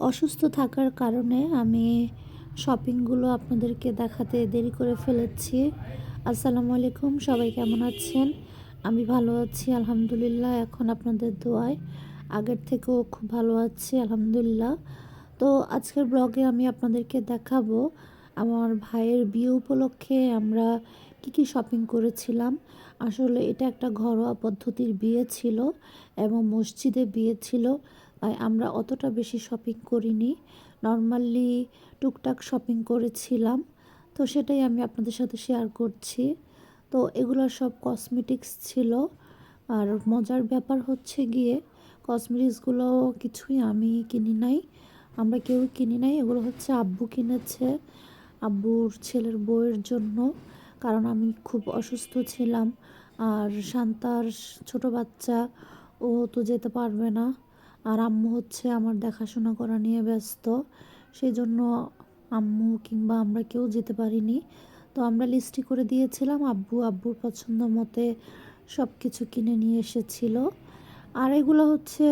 অসুস্থ থাকার কারণে আমি শপিংগুলো আপনাদেরকে দেখাতে দেরি করে ফেলেছি। আসসালামু আলাইকুম, সবাই কেমন আছেন? আমি ভালো আছি আলহামদুলিল্লাহ। এখন আপনাদের দোয়ায় আগের থেকেও খুব ভালো আছি আলহামদুলিল্লাহ। তো আজকের ব্লগে আমি আপনাদেরকে দেখাবো আমার ভাইয়ের বিয়ে উপলক্ষে আমরা কি শপিং করেছিলাম। আসলে এটা একটা ঘরোয়া পদ্ধতির বিয়ে ছিল এবং মসজিদে বিয়ে ছিল, তাই আমরা অতটা বেশি শপিং করিনি। নর্মালি টুকটাক শপিং করেছিলাম, তো সেটাই আমি আপনাদের সাথে শেয়ার করছি। তো এগুলো সব কসমেটিক্স ছিল। আর মজার ব্যাপার হচ্ছে গিয়ে কসমেটিক্সগুলো কিছুই আমি কিনি নাই, আমরা কেউ কিনি নাই। এগুলো হচ্ছে আব্বু কিনেছে আব্বুর ছেলের বউয়ের জন্য, কারণ আমি খুব অসুস্থ ছিলাম। আর শান্তার ছোট বাচ্চা, ও তো যেতে পারবে না। আর আম্মু হচ্ছে আমার দেখাশোনা করা নিয়ে ব্যস্ত, সেই জন্য আম্মু কিংবা আমরা কেউ যেতে পারিনি। তো আমরা লিস্টি করে দিয়েছিলাম, আব্বুর পছন্দ মতে সব কিছু কিনে নিয়ে এসেছিল। আর এগুলো হচ্ছে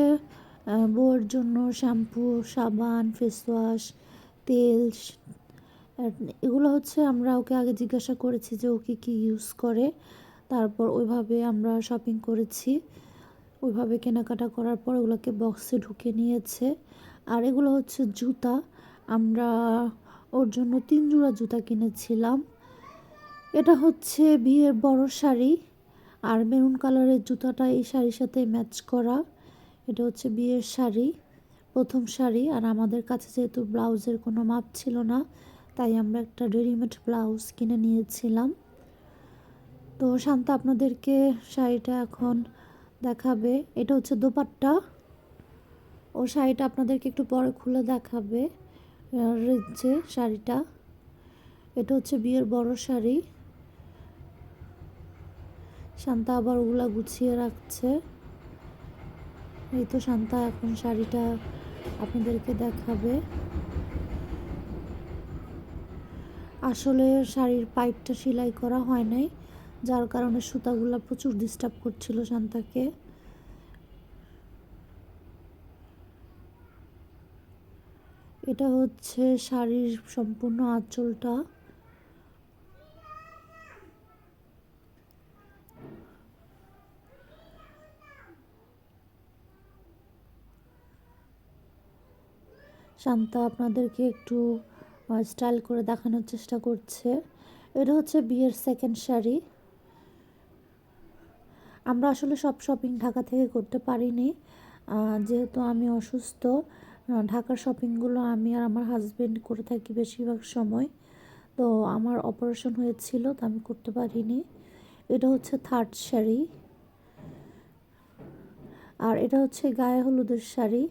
বউয়ের জন্য শ্যাম্পু, সাবান, ফেস ওয়াশ, তেল। এগুলো হচ্ছে আমরা ওকে আগে জিজ্ঞাসা করেছি যে ও কী ইউজ করে, তারপর ওইভাবে আমরা শপিং করেছি। ওইভাবে কেনাকাটা করার পর ওগুলোকে বক্সে ঢুকে নিয়েছে। আর এগুলো হচ্ছে জুতা, আমরা ওর জন্য 3 জোড়া জুতা কিনেছিলাম। এটা হচ্ছে বিয়ের বড় শাড়ি, আর মেরুন কালারের জুতাটা এই শাড়ির সাথে ম্যাচ করা। এটা হচ্ছে বিয়ের শাড়ি, প্রথম শাড়ি। আর আমাদের কাছে যেহেতু ব্লাউজের কোনো মাপ ছিল না, তাই আমরা একটা রেডিমেড ব্লাউজ কিনে নিয়েছিলাম। তো শান্তা আপনাদেরকে শাড়িটা এখন দেখাবে। এটা হচ্ছে দোপাট্টা, ও শাড়িটা আপনাদেরকে একটু পরে খুলে দেখাবে। যে শাড়িটা, এটা হচ্ছে বিয়ের বড় শাড়ি। শান্তা আবার ওগুলা গুছিয়ে রাখছে। এই তো শান্তা এখন শাড়িটা আপনাদেরকে দেখাবে। আসলে শাড়ির পাইপটা সেলাই করা হয় নাই, যার কারণে সুতাগুলা প্রচুর ডিস্টার্ব করছিল শান্তাকে। এটা হচ্ছে শাড়ির সম্পূর্ণ আঁচলটা। শান্তা আপনাদেরকে একটু স্টাইল করে দেখানোর চেষ্টা করছে। এটা হচ্ছে বিয়ের সেকেন্ড শাড়ি। আমরা আসলে সব শপিং ঢাকা থেকে করতে পারিনি, যেহেতু আমি অসুস্থ। ঢাকার শপিংগুলো আমি আর আমার হাজবেন্ড করে থাকি বেশিরভাগ সময়। তো আমার অপারেশন হয়েছিল, তো আমি করতে পারিনি। এটা হচ্ছে থার্ড শাড়ি। আর এটা হচ্ছে গায়ে হলুদের শাড়ি।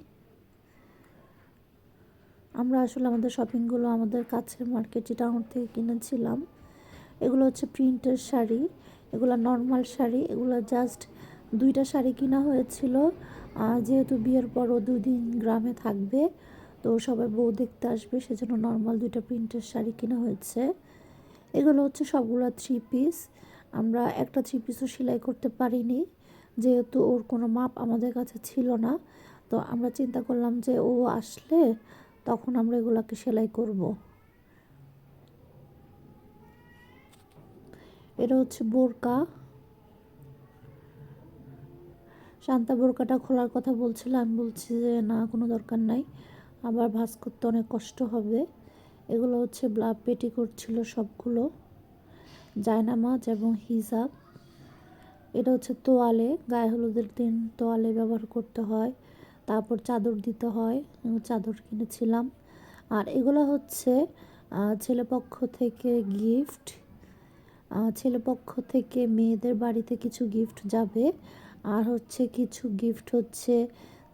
আমরা আসলে আমাদের শপিংগুলো আমাদের কাছের মার্কেট টাউন থেকে কিনেছিলাম। এগুলো হচ্ছে প্রিন্টের শাড়ি, এগুলো নর্মাল শাড়ি। এগুলো জাস্ট 2টা শাড়ি কিনা হয়েছিল, যেহেতু বিয়ের পরও 2 দিন গ্রামে থাকবে, তো সবাই বউ দেখতে আসবে, সেজন্য নর্মাল 2টা প্রিন্টের শাড়ি কিনা হয়েছে। এগুলো হচ্ছে সবগুলো 3 পিস। আমরা একটা 3 পিসও সেলাই করতে পারিনি, যেহেতু ওর কোনো মাপ আমাদের কাছে ছিল না। তো আমরা চিন্তা করলাম যে ও আসলে তখন আমরা এগুলোকে সেলাই করব। এটা হচ্ছে বোরকা। শান্তা বোরকাটা খোলার কথা বলছিল, আমি বলছি যে না, কোনো দরকার নাই, আবার ভাঁজ করতে অনেক কষ্ট হবে। এগুলো হচ্ছে পেটিকোট ছিল সবগুলো, জায়নামাজ এবং হিজাব। এটা হচ্ছে তোয়ালে, গায়ে হলুদের দিন তোয়ালে ব্যবহার করতে হয়, তারপর চাদর দিতে হয়, চাদর কিনেছিলাম। আর এগুলো হচ্ছে ছেলেপক্ষ থেকে গিফট। ছেলেপক্ষ থেকে মেয়েদের বাড়িতে কিছু গিফট যাবে, আর হচ্ছে কিছু গিফট হচ্ছে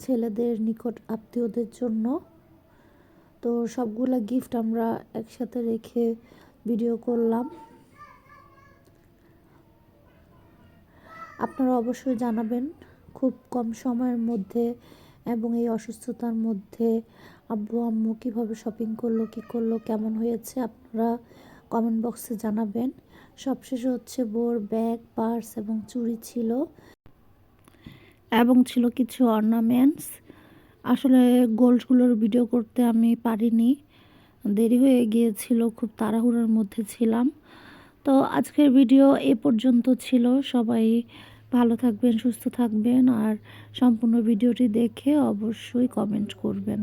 ছেলেদের নিকট আত্মীয়দের জন্য। তো সবগুলা গিফট আমরা একসাথে রেখে ভিডিও করলাম। আপনারা অবশ্যই জানাবেন খুব কম সময়ের মধ্যে এবং এই অসুস্থতার মধ্যে আব্বু আম্মু কীভাবে শপিং করলো, কী করলো, কেমন হয়েছে, আপনারা কমেন্ট বক্সে জানাবেন। সবশেষে হচ্ছে বোর ব্যাগ, পার্স এবং চুড়ি ছিল, এবং ছিল কিছু অর্নামেন্টস। আসলে গোল্ডগুলোর ভিডিও করতে আমি পারিনি। দেরি হয়ে গিয়েছিল, খুব তাড়াহুড়োর মধ্যে ছিলাম। তো আজকের ভিডিও এ পর্যন্ত ছিল। সবাই ভালো থাকবেন, সুস্থ থাকবেন আর সম্পূর্ণ ভিডিওটি দেখে অবশ্যই কমেন্ট করবেন।